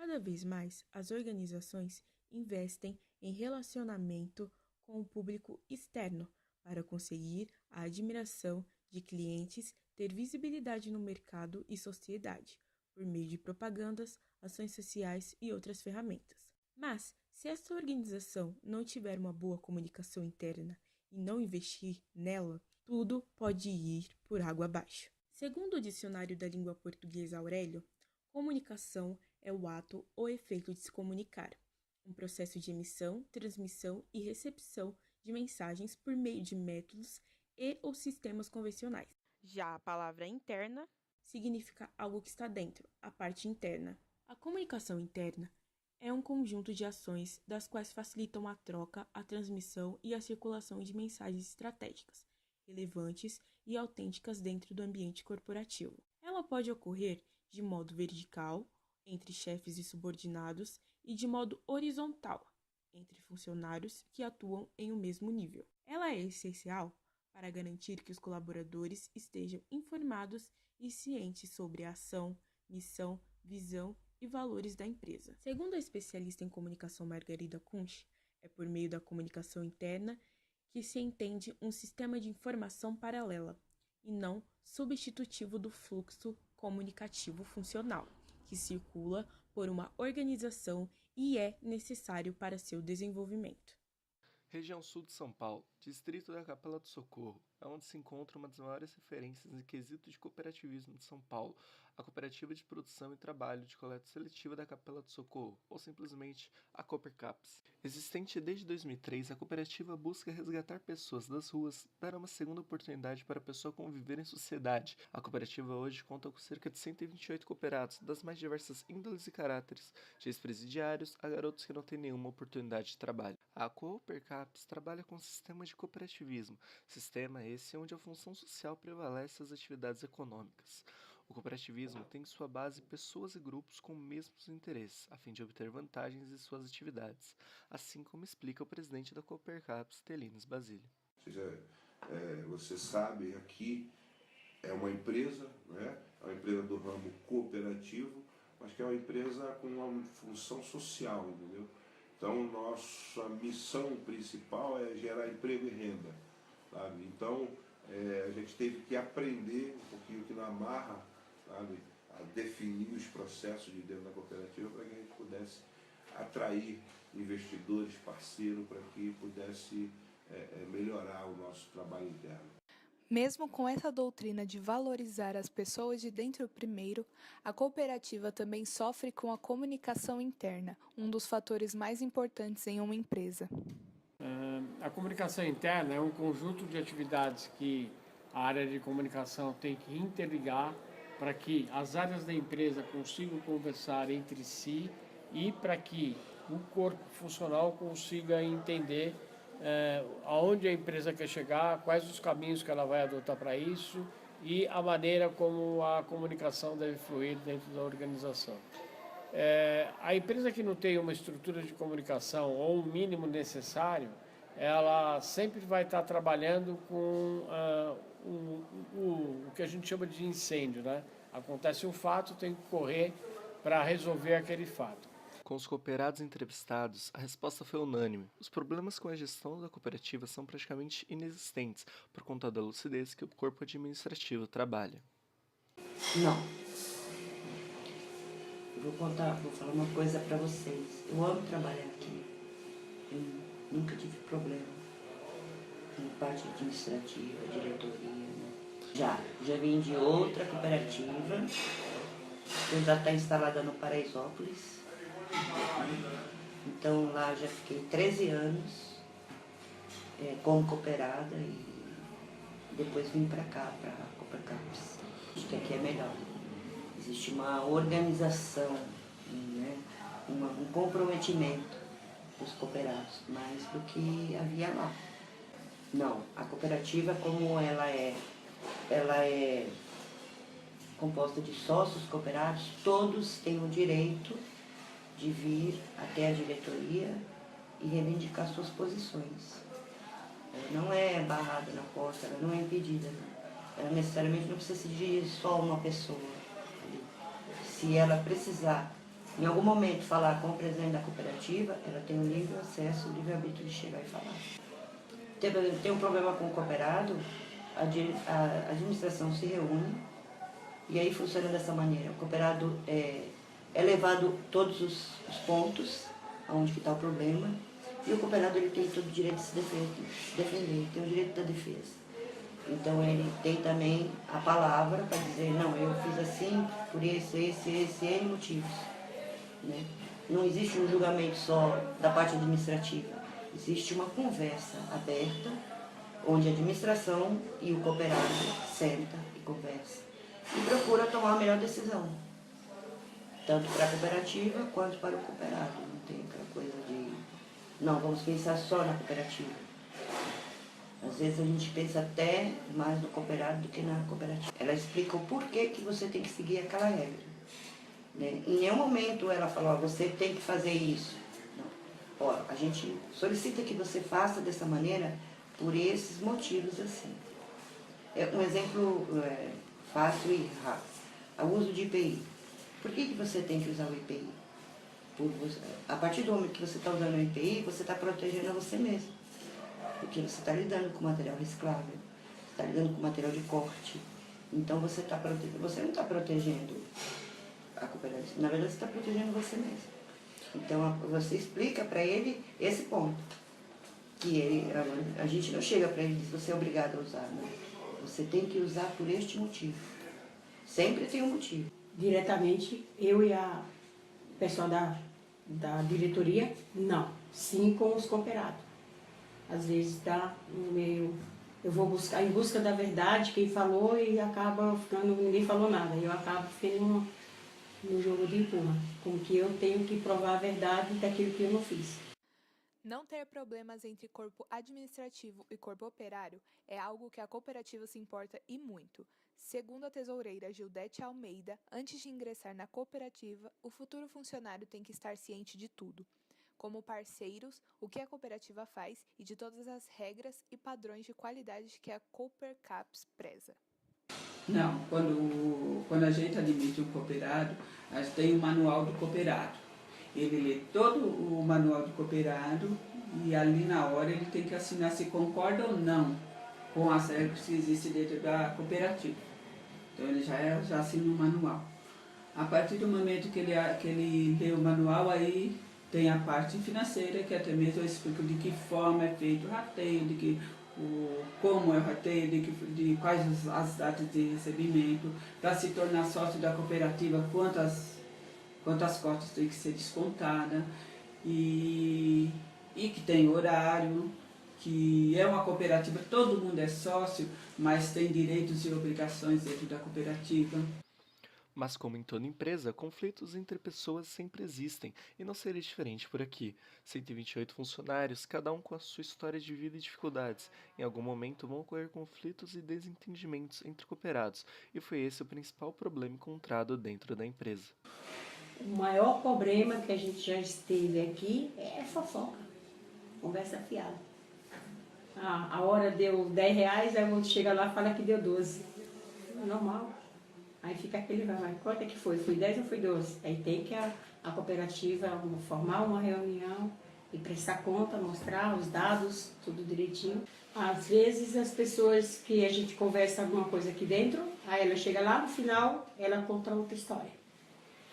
Cada vez mais, as organizações investem em relacionamento com o público externo para conseguir a admiração de clientes, ter visibilidade no mercado e sociedade, por meio de propagandas, ações sociais e outras ferramentas. Mas, se essa organização não tiver uma boa comunicação interna e não investir nela, tudo pode ir por água abaixo. Segundo o dicionário da língua portuguesa Aurélio, comunicação é o ato ou efeito de se comunicar, um processo de emissão, transmissão e recepção de mensagens por meio de métodos e ou sistemas convencionais. Já a palavra interna significa algo que está dentro, a parte interna. A comunicação interna é um conjunto de ações das quais facilitam a troca, a transmissão e a circulação de mensagens estratégicas, relevantes e autênticas dentro do ambiente corporativo. Ela pode ocorrer de modo vertical, entre chefes e subordinados, e de modo horizontal, entre funcionários que atuam em um mesmo nível. Ela é essencial para garantir que os colaboradores estejam informados e cientes sobre a ação, missão, visão e valores da empresa. Segundo a especialista em comunicação Margarida Kunsch, é por meio da comunicação interna que se entende um sistema de informação paralela e não substitutivo do fluxo comunicativo funcional, que circula por uma organização e é necessário para seu desenvolvimento. Região Sul de São Paulo, Distrito da Capela do Socorro, é onde se encontra uma das maiores referências em quesito de cooperativismo de São Paulo, a Cooperativa de Produção e Trabalho de Coleta Seletiva da Capela do Socorro, ou simplesmente a Coopercaps. Existente desde 2003, a cooperativa busca resgatar pessoas das ruas, dar uma segunda oportunidade para a pessoa conviver em sociedade. A cooperativa hoje conta com cerca de 128 cooperados, das mais diversas índoles e caráteres, de ex-presidiários a garotos que não têm nenhuma oportunidade de trabalho. A Coopercaps trabalha com um sistema de cooperativismo, sistema esse onde a função social prevalece às atividades econômicas. O cooperativismo tem em sua base pessoas e grupos com mesmos interesses, a fim de obter vantagens em suas atividades, assim como explica o presidente da Coopercaps, Telinas Basílio. Você sabe, aqui é uma empresa, né? É uma empresa do ramo cooperativo, mas que é uma empresa com uma função social, entendeu? Então, nossa missão principal é gerar emprego e renda, sabe? Então, a gente teve que aprender um pouquinho aqui na marra, sabe? A definir os processos de dentro da cooperativa para que a gente pudesse atrair investidores, parceiros, para que pudesse melhorar o nosso trabalho interno. Mesmo com essa doutrina de valorizar as pessoas de dentro primeiro, a cooperativa também sofre com a comunicação interna, um dos fatores mais importantes em uma empresa. A comunicação interna é um conjunto de atividades que a área de comunicação tem que interligar para que as áreas da empresa consigam conversar entre si e para que o corpo funcional consiga entender aonde a empresa quer chegar, quais os caminhos que ela vai adotar para isso e a maneira como a comunicação deve fluir dentro da organização. A empresa que não tem uma estrutura de comunicação ou um mínimo necessário, ela sempre vai estar trabalhando com o que a gente chama de incêndio, né? Acontece um fato, tem que correr para resolver aquele fato. Com os cooperados entrevistados, a resposta foi unânime. Os problemas com a gestão da cooperativa são praticamente inexistentes, por conta da lucidez que o corpo administrativo trabalha. Não. Eu vou falar uma coisa para vocês. Eu amo trabalhar aqui. Eu nunca tive problema com parte administrativa, diretoria, né? Já vim de outra cooperativa, que já está instalada no Paraisópolis. Então lá já fiquei 13 anos como cooperada e depois vim para cá, para a Coopercaps. Acho que aqui é melhor. Existe uma organização, né? Um comprometimento dos cooperados, mais do que havia lá. Não, a cooperativa como ela é composta de sócios cooperados, todos têm o direito de vir até a diretoria e reivindicar suas posições. Ela não é barrada na porta, ela não é impedida. Ela necessariamente não precisa de só uma pessoa. Se ela precisar em algum momento falar com o presidente da cooperativa, ela tem o livre acesso, o livre arbítrio de chegar e falar. Tem um problema com o cooperado, a administração se reúne e aí funciona dessa maneira. O cooperado é levado todos os pontos, aonde que está o problema, e o cooperado ele tem todo o direito de se defender, tem o direito da defesa. Então ele tem também a palavra para dizer, não, eu fiz assim por esse N motivos. Né? Não existe um julgamento só da parte administrativa, existe uma conversa aberta, onde a administração e o cooperado senta e conversa e procura tomar a melhor decisão, tanto para a cooperativa quanto para o cooperado. Não tem aquela coisa de, não, vamos pensar só na cooperativa. Às vezes a gente pensa até mais no cooperado do que na cooperativa. Ela explica o porquê que você tem que seguir aquela regra. Né? Em nenhum momento ela fala, você tem que fazer isso. Não. Ó, a gente solicita que você faça dessa maneira por esses motivos assim. Um exemplo fácil e rápido. O uso de IPI. Por que você tem que usar o IPI? A partir do momento que você está usando o IPI, você está protegendo a você mesmo. Porque você está lidando com material reciclável, você está lidando com material de corte. Então você não está protegendo a cooperativa, na verdade você está protegendo você mesmo. Então você explica para ele esse ponto. Que a gente não chega para ele e diz, você é obrigado a usar. Não. Você tem que usar por este motivo. Sempre tem um motivo. Diretamente, eu e a pessoal da diretoria, não. Sim com os cooperados. Às vezes dá meio... Eu vou buscar em busca da verdade, quem falou, e acaba ficando... Ninguém falou nada. Eu acabo ficando no jogo de empurra. Como que eu tenho que provar a verdade daquilo que eu não fiz. Não ter problemas entre corpo administrativo e corpo operário é algo que a cooperativa se importa e muito. Segundo a tesoureira Gildete Almeida, antes de ingressar na cooperativa, o futuro funcionário tem que estar ciente de tudo, como parceiros, o que a cooperativa faz e de todas as regras e padrões de qualidade que a Coopercaps preza. Não, quando a gente admite um cooperado, a gente tem o manual do cooperado. Ele lê todo o manual do cooperado e ali na hora ele tem que assinar se concorda ou não com as regras que existem dentro da cooperativa. Então ele já assina o manual. A partir do momento que ele lê o manual, aí tem a parte financeira, que até mesmo eu explico de que forma é feito o rateio, como é o rateio, de quais as datas de recebimento, para se tornar sócio da cooperativa, quantas cotas tem que ser descontada, e que tem horário, que é uma cooperativa, todo mundo é sócio, mas tem direitos e obrigações dentro da cooperativa. Mas como em toda empresa, conflitos entre pessoas sempre existem, e não seria diferente por aqui. 128 funcionários, cada um com a sua história de vida e dificuldades. Em algum momento vão ocorrer conflitos e desentendimentos entre cooperados, e foi esse o principal problema encontrado dentro da empresa. O maior problema que a gente já esteve aqui é fofoca, conversa fiada. A hora deu R$10, aí o outro chega lá e fala que deu 12. É normal. Aí fica aquele vai, quanto é que foi? Foi 10 ou foi 12? Aí tem que a cooperativa formar uma reunião e prestar conta, mostrar os dados, tudo direitinho. Às vezes as pessoas que a gente conversa alguma coisa aqui dentro, aí ela chega lá no final, ela conta outra história.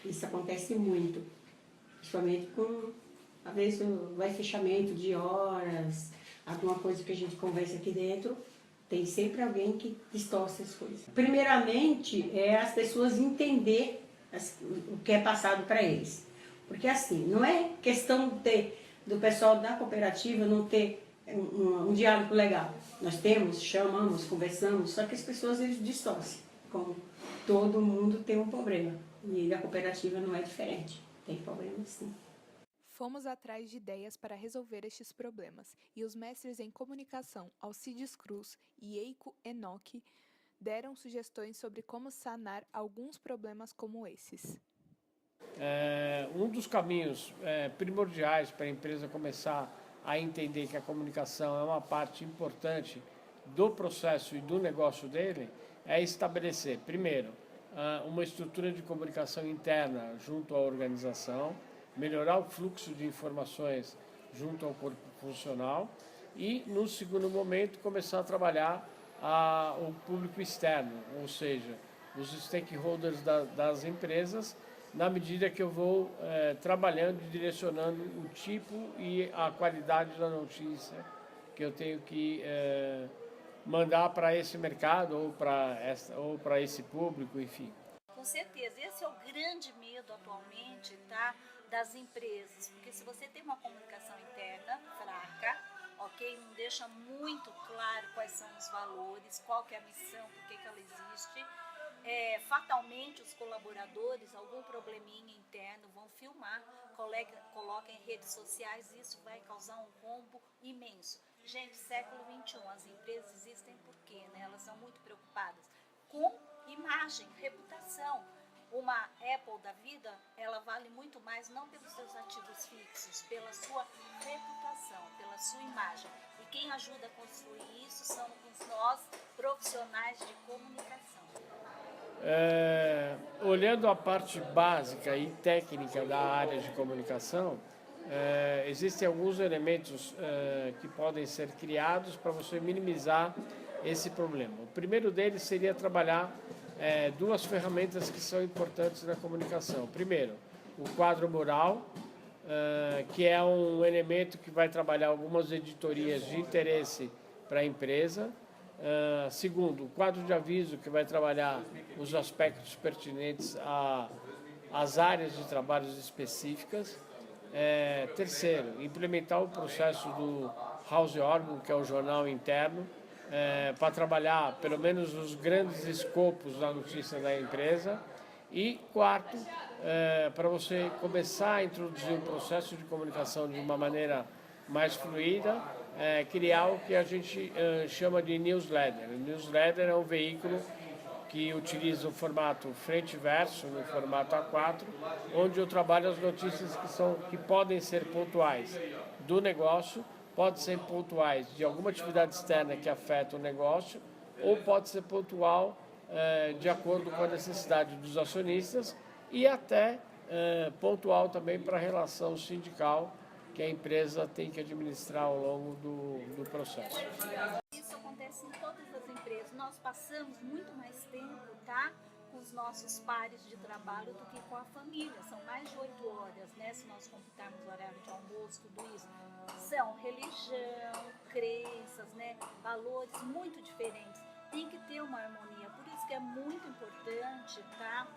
Isso acontece muito, principalmente com, às vezes, vai fechamento de horas, alguma coisa que a gente conversa aqui dentro, tem sempre alguém que distorce as coisas. Primeiramente, é as pessoas entender o que é passado para eles. Porque assim, não é questão do pessoal da cooperativa não ter um diálogo legal. Nós temos, chamamos, conversamos, só que as pessoas eles distorcem. Como todo mundo tem um problema. E a cooperativa não é diferente. Tem problema sim. Fomos atrás de ideias para resolver estes problemas, e os mestres em comunicação Alcides Cruz e Eiko Enoch deram sugestões sobre como sanar alguns problemas como esses. Um dos caminhos primordiais para a empresa começar a entender que a comunicação é uma parte importante do processo e do negócio dele é estabelecer, primeiro, uma estrutura de comunicação interna junto à organização, melhorar o fluxo de informações junto ao corpo funcional e, no segundo momento, começar a trabalhar o público externo, ou seja, os stakeholders das empresas, na medida que eu vou trabalhando e direcionando o tipo e a qualidade da notícia que eu tenho que mandar para esse mercado ou para esse público, enfim. Com certeza, esse é o grande medo atualmente, tá, das empresas, porque se você tem uma comunicação interna fraca, ok, não deixa muito claro quais são os valores, qual que é a missão, por que ela existe, fatalmente os colaboradores, algum probleminha interno, vão filmar, colocam em redes sociais, e isso vai causar um rombo imenso. Gente, século XXI, as empresas existem por quê, né? Elas são muito preocupadas com imagem, reputação. Uma Apple da vida, ela vale muito mais não pelos seus ativos fixos, pela sua reputação, pela sua imagem. E quem ajuda a construir isso são nós, profissionais de comunicação. Olhando a parte básica e técnica da área de comunicação, existem alguns elementos que podem ser criados para você minimizar esse problema. O primeiro deles seria trabalhar duas ferramentas que são importantes na comunicação. Primeiro, o quadro mural, que é um elemento que vai trabalhar algumas editorias de interesse para a empresa. Segundo, o quadro de aviso, que vai trabalhar os aspectos pertinentes às áreas de trabalhos específicas. Terceiro, implementar o processo do House Organ, que é o jornal interno, para trabalhar pelo menos os grandes escopos da notícia da empresa. E quarto, para você começar a introduzir o processo de comunicação de uma maneira mais fluida, criar o que a gente chama de newsletter. O newsletter é um veículo que utiliza o formato frente e verso, no formato A4, onde eu trabalho as notícias que podem ser pontuais do negócio, podem ser pontuais de alguma atividade externa que afeta o negócio, ou pode ser pontual de acordo com a necessidade dos acionistas e até pontual também para a relação sindical que a empresa tem que administrar ao longo do processo. Isso acontece em todas as empresas. Nós passamos muito mais tempo, tá, com os nossos pares de trabalho do que com a família. São mais de 8 horas, né, se nós computarmos o horário de almoço, tudo isso. São religião, crenças, né, valores muito diferentes. Tem que ter uma harmonia. Por isso que é muito importante, tá,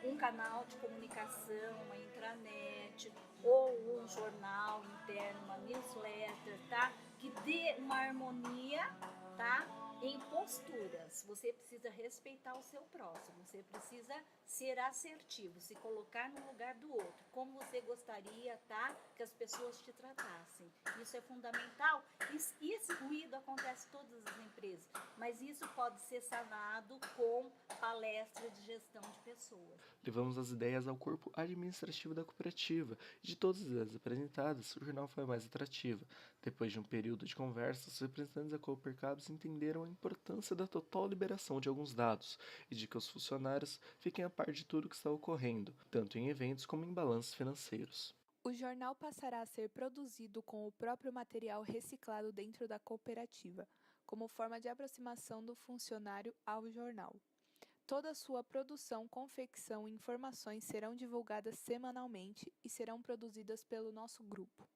um canal de comunicação, uma intranet, ou um jornal interno, uma newsletter, tá? Que dê uma harmonia, tá? Em posturas. Você precisa respeitar o seu próximo, você precisa ser assertivo, se colocar no lugar do outro, como você gostaria, tá? Que as pessoas te tratassem. Isso é fundamental. E esse ruído acontece em todas as empresas, mas isso pode ser sanado com palestra de gestão de pessoas. Levamos as ideias ao corpo administrativo da cooperativa e de todas as ideias apresentadas, o jornal foi mais atrativo. Depois de um período de conversas, os representantes da Coopercabs entenderam a importância da total liberação de alguns dados e de que os funcionários fiquem a par de tudo o que está ocorrendo, tanto em eventos como em balanços financeiros. O jornal passará a ser produzido com o próprio material reciclado dentro da cooperativa, como forma de aproximação do funcionário ao jornal. Toda a sua produção, confecção e informações serão divulgadas semanalmente e serão produzidas pelo nosso grupo.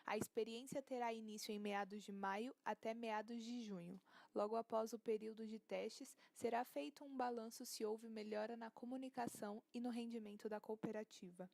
A experiência terá início em meados de maio até meados de junho. Logo após o período de testes, será feito um balanço se houve melhora na comunicação e no rendimento da cooperativa.